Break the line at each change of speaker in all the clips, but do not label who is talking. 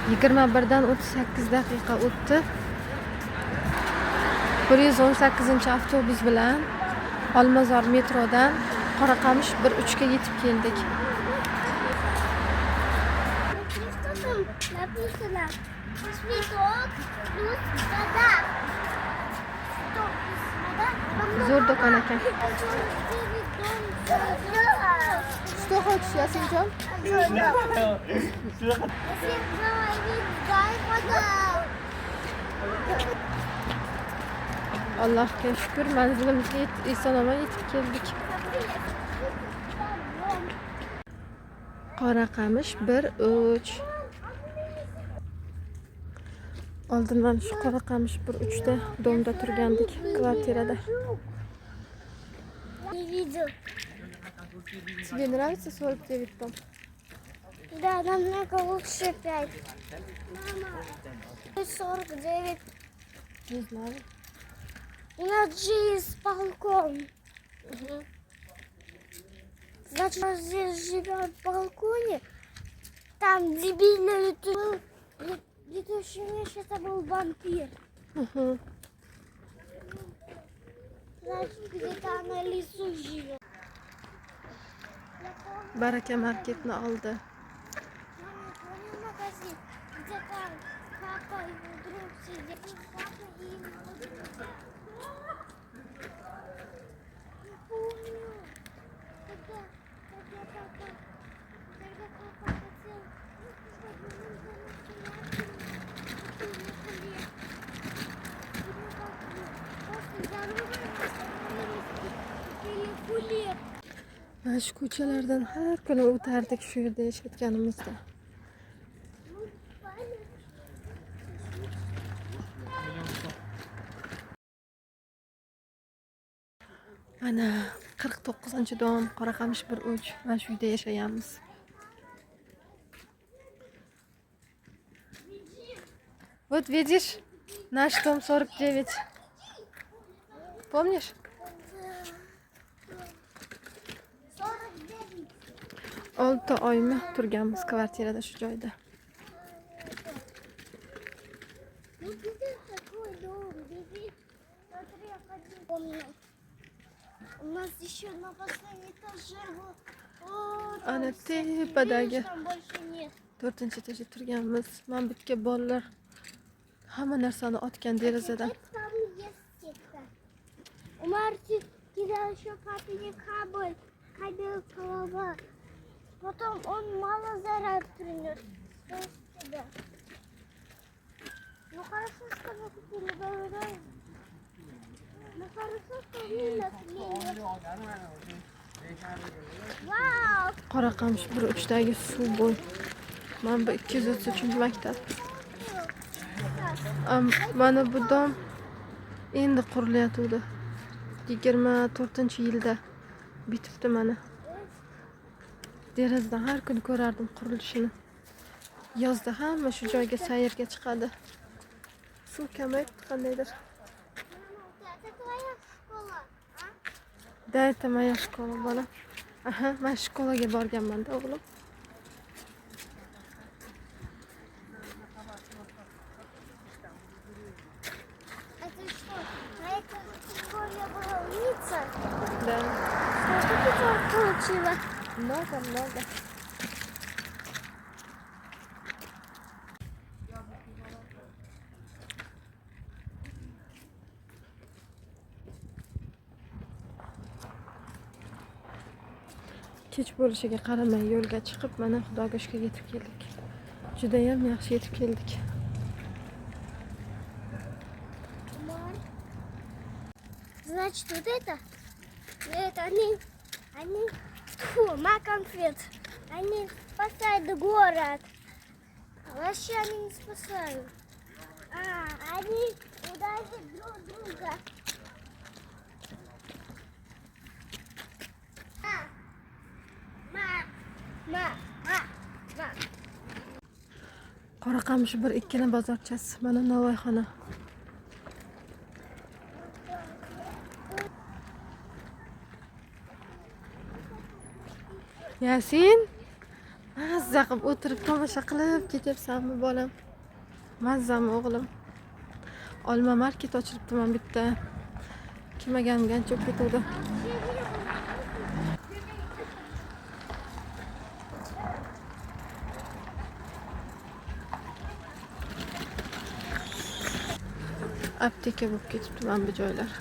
21dan 38 daqiqa o'tdi. 118-avtobus bilan Olmazor metrodan Qoraqamish 1-3 ga yetib keldik. Zo'r do'kon ekan. Что хочешь, Yasinjon? Allohga shukr, manzilimizga eson-omon yetib keldik. Qoraqamish 1-3. Oldin mana shu Qoraqamish 1-3da domda turgandik, kvartirada. Тебе нравится 49 дом?
Да, намного лучше 5. Мама, 49.
Не знаю.
У нас же есть балкон. Значит, он здесь живет в балконе. Там дебильный летающий меч, это был вампир. Значит, где-то на лесу живет.
Baraka marketni oldi.
Магазин, где там папа и друг сидит. Папа и его друг. Не помню. Когда папа хотел,
Mana shu ko'chalardan har kuni o'tardik shu yerda yashayotganimizda. Mana 49-dom Qoraqamish 1-3. Mana shu yerda yashayamiz. Вот видишь, наш дом 49. Помнишь? 6 oymi turganmiz kvartirada shu joyda.
Ну где такой дом? Беги, смотри, я хочу помню. У нас еще на последнем этаже был.
Ana tepadagi
Там больше нет.
4-etajda turganmiz. Men bitga bolalar hamma narsani otgan derazadan.
Там есть сетка. У Марти кидал еще папине кабель, голова. Потом он мало заряд принес. Сюда. Ну хорошо, что мы купили, да? Ну хорошо, что мы наклеили. Вау!
Qoraqamish 1-3dagi suv bo'y. Mana bu 233-maktab. Mana bu dom endi qurilyotdi. 24-yilda bitibdi mana. Derazadan har kuni ko'rardim qurilishini. Yozda hamma shu joyga sayrga chiqadi. Suv kamayibdi qandaydir.
Это твоя школа, а?
Да, это моя школа, bolam. Aha, men shkolaga borganman-da, o'g'lim.
Это что? На этой школе была улица?
Да.
Сколько ты получила?
Много. Kech bo'lishiga qaramay yo'lga chiqib, mana Xudoga shukr yetib keldik. Juda ham yaxshi yetib keldik.
Значит, вот это? Нет, они, фу, конфет. Они спасают город. А вообще они не спасают. Они ударят друг друга.
Qoraqamish 1-2 bozorchasi, mana Navoiyxona. Yasin, Mazza qilib o'tirib tomosha qilib ketyapsanmi bolam? Mazzami o'g'lim? Olma market ochiribdiman bitta. Kelmaganimga ancha bo'lib ketuvdi. Apteka bo'lib ketibdi mana bu joylar.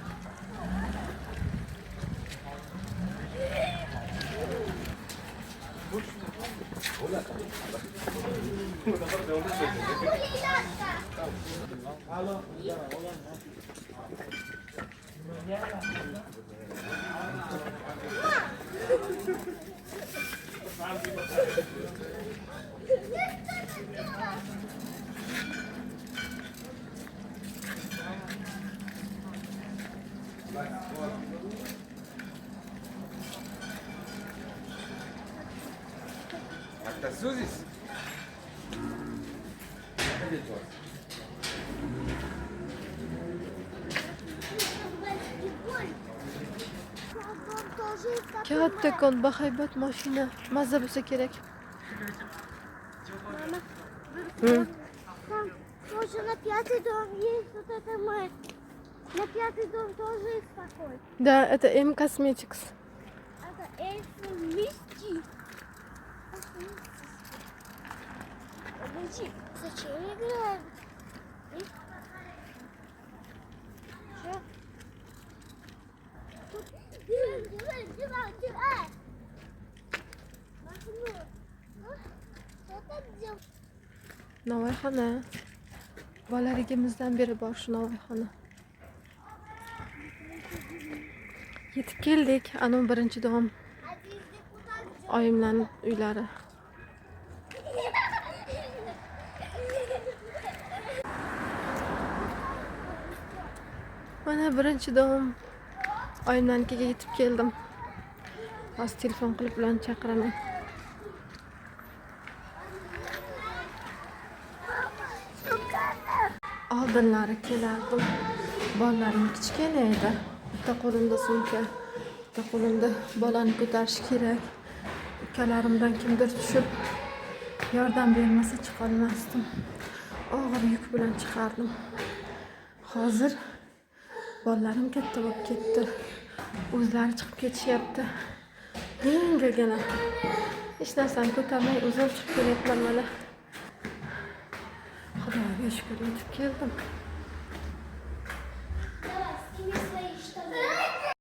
Hasta Suzis. Kattakon bahaybat mashina. Mazza bo'lsa kerak.
Мама,
Hmm.
там тоже на 5-й дом есть вот это мы. На 5-й дом тоже есть такой.
Да, это M Cosmetics.
Это эльфы мисти. Подожди, зачем играем? Что? Диван. Что ты делаешь?
Navoiyxona. Bolaligimizdan beri bor shu Navoiyxona. Yetib keldik. Ana birinchi dom.
А здесь куда
Oyimlarning uylari. Mana birinchi dom. Oyimlarnikiga yetib keldim. Hozir telefon qilib bilan chaqiraman. Oldinlari kelardim. Bolalarim kichkina edi. Bitta qo'limda sumka, bitta qo'limda bolani ko'tarish kerak. Ukalarimdan kimdir tushib yordam bermasa chiqolmasdim. Og'ir yuk bilan chiqardim. Hozir bolalarim katta bo'lib ketdi. O'zlari chiqib ketishyapti. Yengilgina. Hech narsani ko'tarmay o'zim chiqib kelyapman mana. Xudoga shukr, yetib keldim.